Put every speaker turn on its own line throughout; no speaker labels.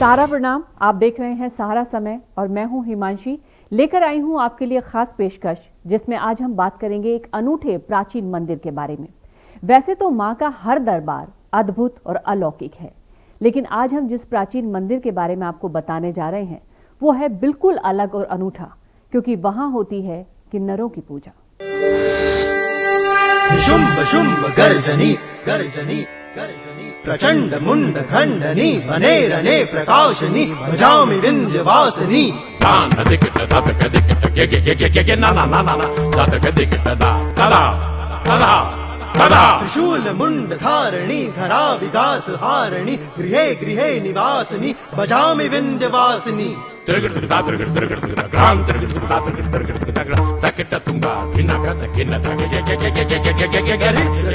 सहारा प्रणाम। आप देख रहे हैं सहारा समय और मैं हूं हिमांशी। लेकर आई हूं आपके लिए खास पेशकश, जिसमें आज हम बात करेंगे एक अनूठे प्राचीन मंदिर के बारे में। वैसे तो मां का हर दरबार अद्भुत और अलौकिक है, लेकिन आज हम जिस प्राचीन मंदिर के बारे में आपको बताने जा रहे हैं वो है बिल्कुल अलग और अनूठा, क्योंकि वहां होती है किन्नरों की पूजा।
शुंभ शुंभ गर्जनी गर्जनी गर्जनी प्रचंड मुंड खंडनी वने रने प्रकाशनी भजामि विंध्यवासिनी
दान दिक्कत दात दिक्कत गे ना ना ना ना ना दात दिक्कत दा कदा कदा कदा
त्रिशूल मुंड धारणी घरा विगात हारणी गृहे गृहे निवासिनी भजामि विंध्यवासिनी
तिरगट तिरगट तिरगट तिरगट तिरगट ग्राम तिरगट तिरगट तिरगट तिरगट तिरगट तकिट तुंगा गिना का तकिन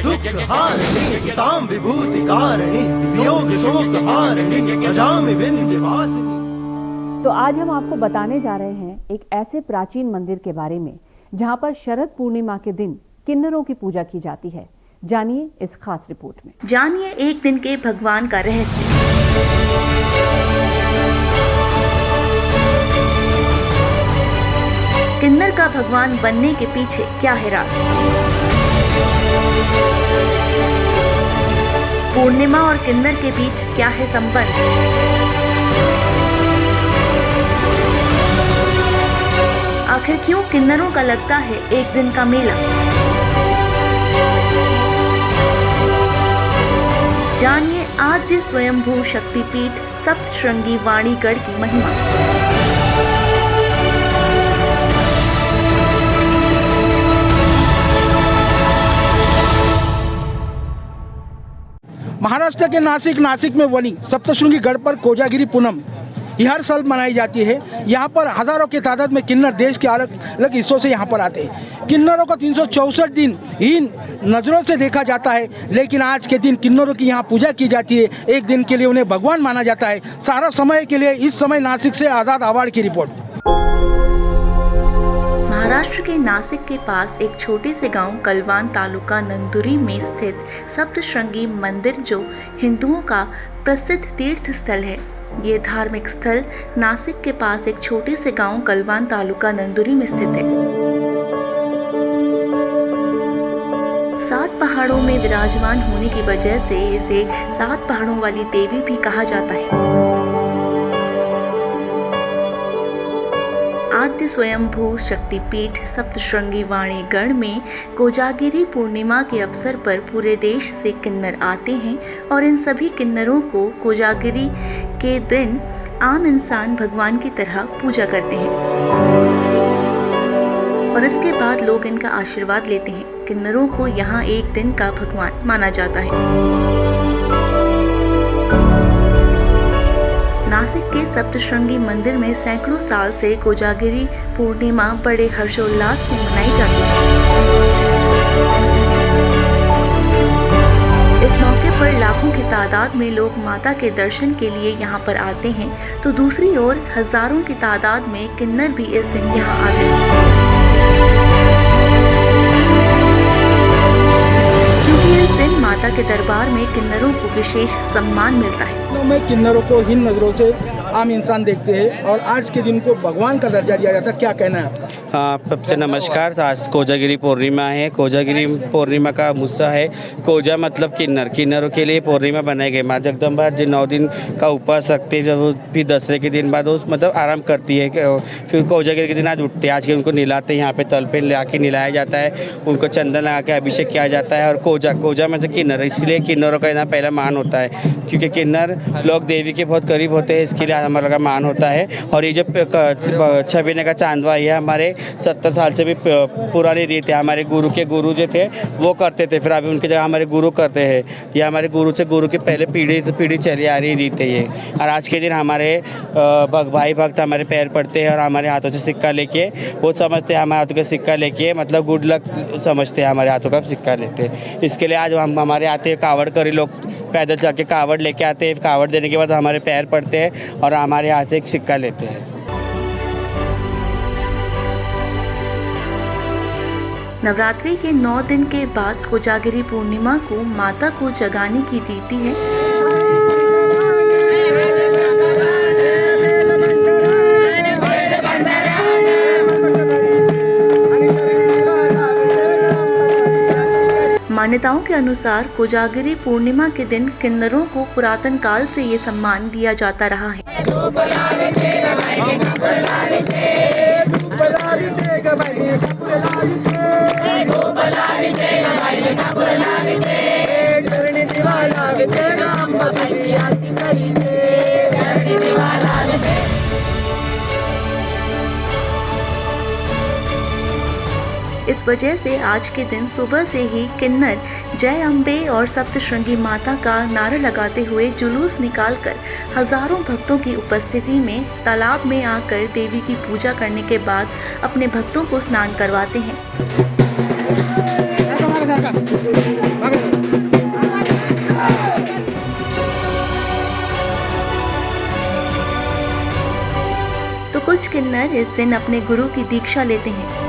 दुख हारणी ताम विभूति कारिणी वियोग शोक हारणी भजामि विंध्यवासिनी।
तो आज हम आपको बताने जा रहे हैं एक ऐसे प्राचीन मंदिर के बारे में जहां पर शरद पूर्णिमा के दिन किन्नरों की पूजा की जाती है। जानिए इस खास रिपोर्ट में।
जानिए एक दिन के भगवान का रहस्य। किन्नर का भगवान बनने के पीछे क्या है राज? पूर्णिमा और किन्नर के बीच क्या है संबंध? आखिर क्यों किन्नरों का लगता है एक दिन का मेला? जानिए आद्य स्वयंभू शक्तिपीठ सप्तशृंगी वाणीगढ़ की महिमा।
महाराष्ट्र के नासिक में वनी सप्तशृंगी गढ़ पर कोजागिरी पूनम ये हर साल मनाई जाती है। यहाँ पर हजारों की तादाद में किन्नर देश के अलग अलग हिस्सों से यहाँ पर आते हैं। किन्नरों को 364 दिन इन नज़रों से देखा जाता है, लेकिन आज के दिन किन्नरों की यहाँ पूजा की जाती है। एक दिन के लिए उन्हें भगवान माना जाता है। सारा समय के लिए इस समय नासिक से आज़ाद आवाड़ की रिपोर्ट।
महाराष्ट्र के नासिक के पास एक छोटे से गांव कलवान तालुका नंदुरी में स्थित सप्तशृंगी मंदिर, जो हिंदुओं का प्रसिद्ध तीर्थ स्थल है। ये धार्मिक स्थल नासिक के पास एक छोटे से गांव कलवान तालुका नंदुरी में स्थित है। 7 पहाड़ों में विराजमान होने की वजह से इसे 7 पहाड़ों वाली देवी भी कहा जाता है। आद्य स्वयंभू शक्तिपीठ सप्तशृंगी वाणीगढ़ में कोजागिरी पूर्णिमा के अवसर पर पूरे देश से किन्नर आते हैं और इन सभी किन्नरों को कोजागिरी के दिन आम इंसान भगवान की तरह पूजा करते हैं और इसके बाद लोग इनका आशीर्वाद लेते हैं। किन्नरों को यहाँ एक दिन का भगवान माना जाता है। नासिक के सप्तशृंगी मंदिर में सैकड़ों साल से कोजागिरी पूर्णिमा बड़े हर्षोल्लास से मनाई जाती है। इस मौके पर लाखों की तादाद में लोग माता के दर्शन के लिए यहाँ पर आते हैं, तो दूसरी ओर हजारों की तादाद में किन्नर भी इस दिन यहाँ आते हैं, क्योंकि इस दिन माता के दरबार में किन्नरों को विशेष सम्मान मिलता है।
में किन्नरों को हीन नज़रों से आम इंसान देखते हैं और आज के दिन को भगवान का दर्जा दिया जाता है। क्या कहना है आपका?
हाँ, सबसे नमस्कार। आज कोजागिरी पूर्णिमा है। कोजागिरी पूर्णिमा का मुस्सा है। कोजा मतलब किन्नर, किन्नरों के लिए पूर्णिमा बनाई गई। माँ जगदम्बा जो 9 दिन का उपवास रखते हैं, जब फिर दसरे के दिन बाद वो मतलब आराम करती है, फिर कोजागिरी के दिन आज उठते हैं। आज के उनको नहलाते हैं, यहाँ पे तल पे ला के नहलाया जाता है, उनको चंदन लगा के अभिषेक किया जाता है। और कोजा मतलब किन्नर, इसलिए किन्नरों का यहाँ पहला मान होता है, क्योंकि किन्नर लोग देवी के बहुत करीब होते हैं, इसके लिए हमारा मान होता है। और ये जो 6 महीने का चांदवा, ये हमारे 70 साल से भी पुरानी रीत है। हमारे गुरु के गुरु जो थे वो करते थे, फिर अभी उनके जगह हमारे गुरु करते हैं। ये हमारे गुरु से गुरु की पहले पीढ़ी से पीढ़ी चली आ रही रीत है ये। और आज के दिन हमारे भाई भक्त हमारे पैर पड़ते हैं और हमारे हाथों से सिक्का लेके वो समझते हैं, हमारे हाथों का सिक्का लेके मतलब गुड लक समझते हैं, हमारे हाथों का सिक्का लेते हैं। इसके लिए आज हम हमारे आते हैं कावड़ करी लोग, पैदल जाके कावड़ लेके आते हैं। कावड़ देने के बाद हमारे पैर पड़ते हैं और हमारे हाथ से एक सिक्का लेते हैं।
नवरात्रि के 9 दिन के बाद कोजागिरी पूर्णिमा को माता को जगाने की रीति है। मान्यताओं के अनुसार कोजागिरी पूर्णिमा के दिन किन्नरों को पुरातन काल से ये सम्मान दिया जाता रहा है। इस वजह से आज के दिन सुबह से ही किन्नर जय अम्बे और सप्तशृंगी माता का नारा लगाते हुए जुलूस निकालकर हजारों भक्तों की उपस्थिति में तालाब में आकर देवी की पूजा करने के बाद अपने भक्तों को स्नान करवाते हैं। तो कुछ किन्नर इस दिन अपने गुरु की दीक्षा लेते हैं।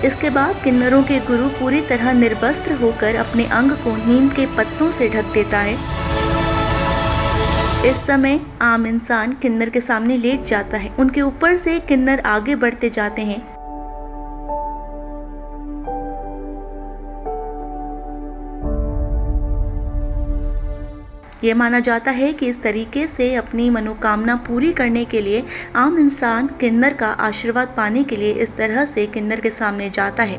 इसके बाद किन्नरों के गुरु पूरी तरह निर्वस्त्र होकर अपने अंग को नीम के पत्तों से ढक देता है। इस समय आम इंसान किन्नर के सामने लेट जाता है। उनके ऊपर से किन्नर आगे बढ़ते जाते हैं। ये माना जाता है कि इस तरीके से अपनी मनोकामना पूरी करने के लिए आम इंसान किन्नर का आशीर्वाद पाने के लिए इस तरह से किन्नर के सामने जाता है।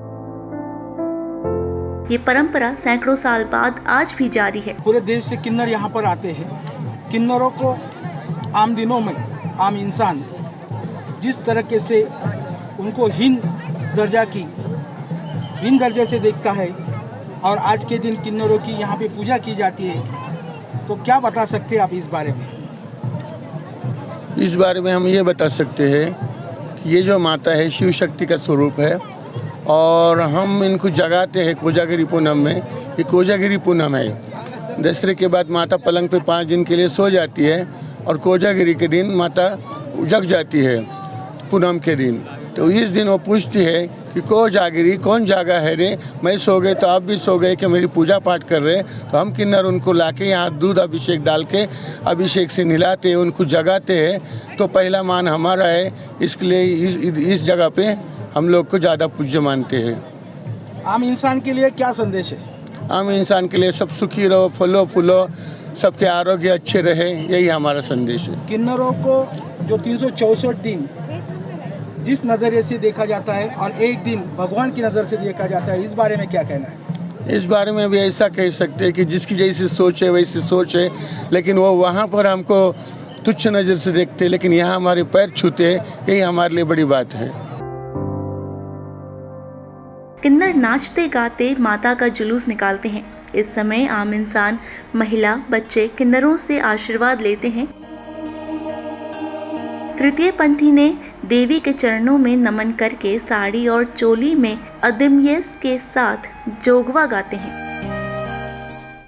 ये परंपरा सैकड़ों साल बाद आज भी जारी है।
पूरे देश से किन्नर यहाँ पर आते हैं। किन्नरों को आम दिनों में आम इंसान जिस तरीके से उनको हीन दर्जे से देखता है और आज के दिन किन्नरों की यहाँ पे पूजा की जाती है, तो क्या बता सकते हैं आप इस बारे में?
इस बारे में हम ये बता सकते हैं कि ये जो माता है शिव शक्ति का स्वरूप है और हम इनको जगाते हैं कोजागिरी पूनम में। ये कोजागिरी पूनम है। दशहरे के बाद माता पलंग पे 5 दिन के लिए सो जाती है और कोजागिरी के दिन माता जग जाती है पूनम के दिन। तो इस दिन वो पूछती है कि कोजागिरी कौन जागा है रे, मैं सो गए तो आप भी सो गए कि मेरी पूजा पाठ कर रहे। तो हम किन्नर उनको लाके यहाँ दूध अभिषेक डाल के अभिषेक से नहलाते हैं, उनको जगाते हैं। तो पहला मान हमारा है, इसलिए इस जगह पे हम लोग को ज़्यादा पूज्य मानते हैं।
आम इंसान के लिए क्या संदेश है?
आम इंसान के लिए सब सुखी रहो, फलो फूलो, सबके आरोग्य अच्छे रहे, यही हमारा संदेश है।
किन्नरों को जो 364 दिन जिस नज़रिए से देखा जाता है और एक दिन भगवान की नज़र से देखा जाता है, इस बारे में क्या कहना है?
इस बारे में भी ऐसा कह सकते हैं कि जिसकी जैसी सोच है वैसी सोच है, लेकिन वो वहाँ पर हमको तुच्छ नज़र से देखते हैं, लेकिन यहाँ हमारे पैर छूते हैं, यही हमारे लिए बड़ी बात है।
किन्नर नाचते गाते माता का जुलूस निकालते हैं। इस समय आम इंसान, महिला, बच्चे किन्नरों से आशीर्वाद लेते हैं। तृतीय पंथी ने देवी के चरणों में नमन करके साड़ी और चोली में अदिम्यस के साथ जोगवा गाते हैं।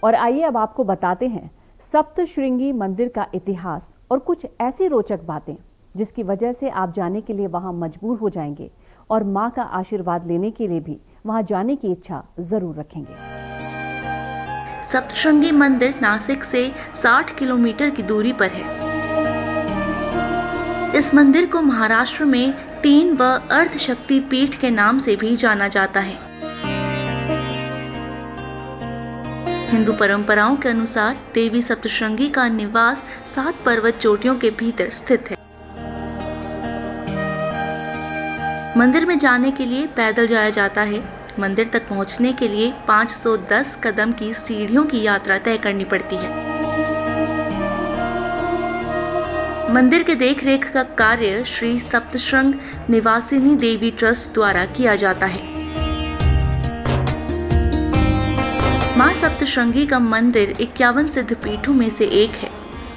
और आइए अब आपको बताते हैं सप्तशृंगी मंदिर का इतिहास और कुछ ऐसी रोचक बातें जिसकी वजह से आप जाने के लिए वहां मजबूर हो जाएंगे और मां का आशीर्वाद लेने के लिए भी वहां जाने की इच्छा जरूर रखेंगे।
सप्तशृंगी मंदिर नासिक से 60 किलोमीटर की दूरी पर है। इस मंदिर को महाराष्ट्र में 3 व अर्ध शक्ति पीठ के नाम से भी जाना जाता है। हिंदू परंपराओं के अनुसार देवी सप्तशृंगी का निवास 7 पर्वत चोटियों के भीतर स्थित है। मंदिर में जाने के लिए पैदल जाया जाता है। मंदिर तक पहुंचने के लिए 510 कदम की सीढ़ियों की यात्रा तय करनी पड़ती है। मंदिर के देखरेख का कार्य श्री सप्तशृंग निवासिनी देवी ट्रस्ट द्वारा किया जाता है। मां सप्तशृंगी का मंदिर 51 सिद्ध पीठों में से एक है।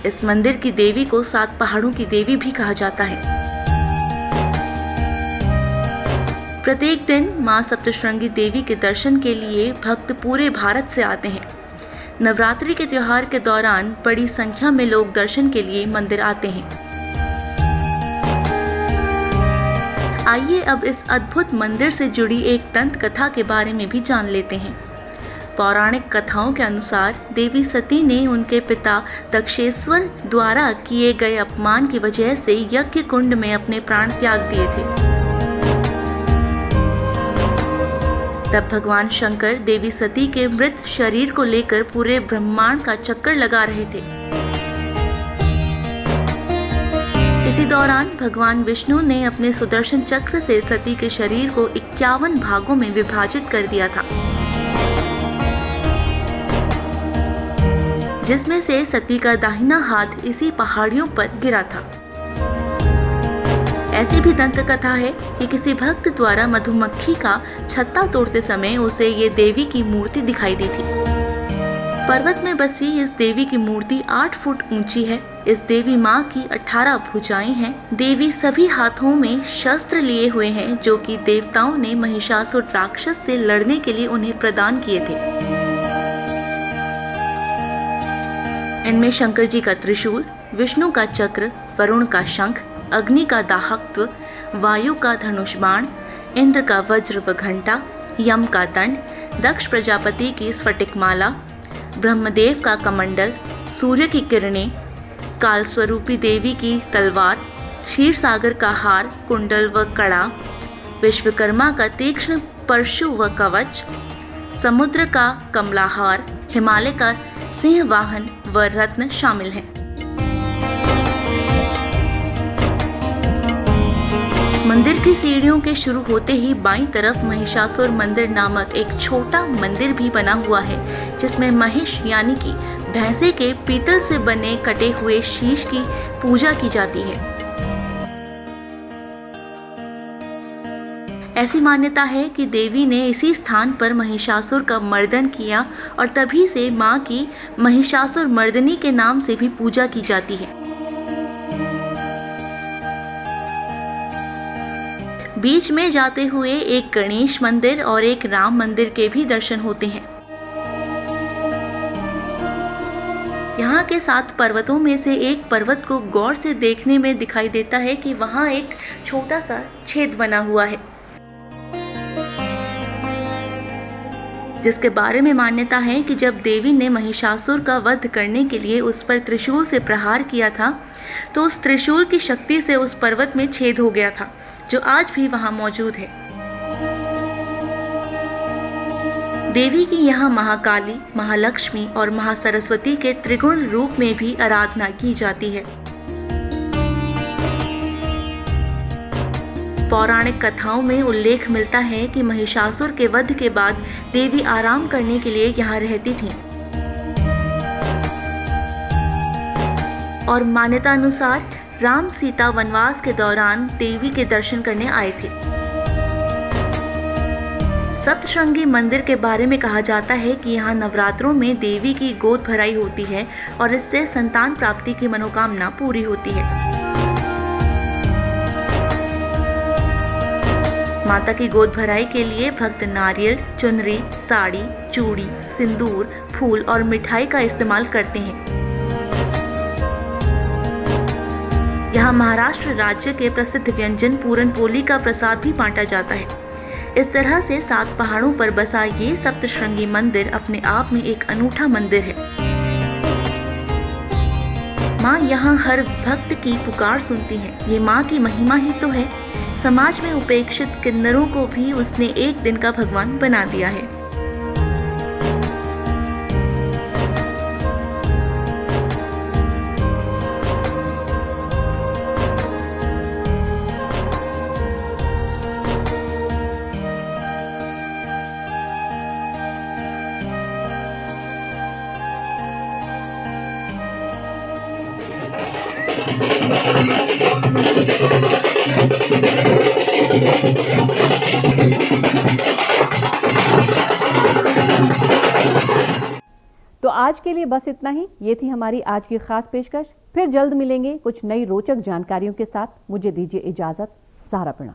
इस मंदिर की देवी को 7 पहाड़ों की देवी भी कहा जाता है। प्रत्येक दिन मां सप्तशृंगी देवी के दर्शन के लिए भक्त पूरे भारत से आते हैं। नवरात्रि के त्योहार के दौरान बड़ी संख्या में लोग दर्शन के लिए मंदिर आते हैं। आइए अब इस अद्भुत मंदिर से जुड़ी एक दंत कथा के बारे में भी जान लेते हैं। पौराणिक कथाओं के अनुसार देवी सती ने उनके पिता दक्षेश्वर द्वारा किए गए अपमान की वजह से यज्ञ कुंड में अपने प्राण त्याग दिए थे। तब भगवान शंकर देवी सती के मृत शरीर को लेकर पूरे ब्रह्मांड का चक्कर लगा रहे थे। इसी दौरान भगवान विष्णु ने अपने सुदर्शन चक्र से सती के शरीर को 51 भागों में विभाजित कर दिया था, जिसमें से सती का दाहिना हाथ इसी पहाड़ियों पर गिरा था। ऐसी भी दंत कथा है कि किसी भक्त द्वारा मधुमक्खी का छत्ता तोड़ते समय उसे ये देवी की मूर्ति दिखाई दी थी। पर्वत में बसी इस देवी की मूर्ति 8 फुट ऊंची है। इस देवी माँ की 18 भुजाएं हैं। देवी सभी हाथों में शस्त्र लिए हुए हैं, जो कि देवताओं ने महिषासुर राक्षस से लड़ने के लिए उन्हें प्रदान किए थे। इनमें शंकर जी का त्रिशूल, विष्णु का चक्र, वरुण का शंख, अग्नि का दाहकत्व, वायु का धनुष बाण, इंद्र का वज्र व घंटा, यम का दंड, दक्ष प्रजापति की स्फटिक माला, ब्रह्मदेव का कमंडल, सूर्य की किरणें, काल स्वरूपी देवी की तलवार, क्षीर सागर का हार, कुंडल व कड़ा, विश्वकर्मा का तीक्ष्ण परशु व कवच, समुद्र का कमलाहार, हिमालय का सिंह वाहन व रत्न शामिल हैं। मंदिर की सीढ़ियों के शुरू होते ही बाईं तरफ महिषासुर मंदिर नामक एक छोटा मंदिर भी बना हुआ है, जिसमें महिष यानी कि भैंसे के पीतल से बने कटे हुए शीश की पूजा की जाती है। ऐसी मान्यता है कि देवी ने इसी स्थान पर महिषासुर का मर्दन किया और तभी से मां की महिषासुर मर्दनी के नाम से भी पूजा की जाती है। बीच में जाते हुए एक गणेश मंदिर और एक राम मंदिर के भी दर्शन होते हैं। यहाँ के 7 पर्वतों में से एक पर्वत को गौर से देखने में दिखाई देता है कि वहाँ एक छोटा सा छेद बना हुआ है, जिसके बारे में मान्यता है कि जब देवी ने महिषासुर का वध करने के लिए उस पर त्रिशूल से प्रहार किया था, तो उस त्रिशूल की शक्ति से उस पर्वत में छेद हो गया था, जो आज भी वहां मौजूद है। देवी की यहाँ महाकाली, महालक्ष्मी और महासरस्वती के त्रिगुण रूप में भी आराधना की जाती है। पौराणिक कथाओं में उल्लेख मिलता है कि महिषासुर के वध के बाद देवी आराम करने के लिए यहाँ रहती थीं। और मान्यता अनुसार राम सीता वनवास के दौरान देवी के दर्शन करने आए थे। सप्तशृंगी मंदिर के बारे में कहा जाता है कि यहाँ नवरात्रों में देवी की गोद भराई होती है और इससे संतान प्राप्ति की मनोकामना पूरी होती है। माता की गोद भराई के लिए भक्त नारियल, चुनरी, साड़ी, चूड़ी, सिंदूर, फूल और मिठाई का इस्तेमाल करते हैं। यहाँ महाराष्ट्र राज्य के प्रसिद्ध व्यंजन पूरनपोली का प्रसाद भी बांटा जाता है। इस तरह से 7 पहाड़ों पर बसा ये सप्तशृंगी मंदिर अपने आप में एक अनूठा मंदिर है। माँ यहाँ हर भक्त की पुकार सुनती है। ये माँ की महिमा ही तो है। समाज में उपेक्षित किन्नरों को भी उसने एक दिन का भगवान बना दिया है।
तो आज के लिए बस इतना ही। ये थी हमारी आज की खास पेशकश। फिर जल्द मिलेंगे कुछ नई रोचक जानकारियों के साथ। मुझे दीजिए इजाजत। सहारा प्रणाम।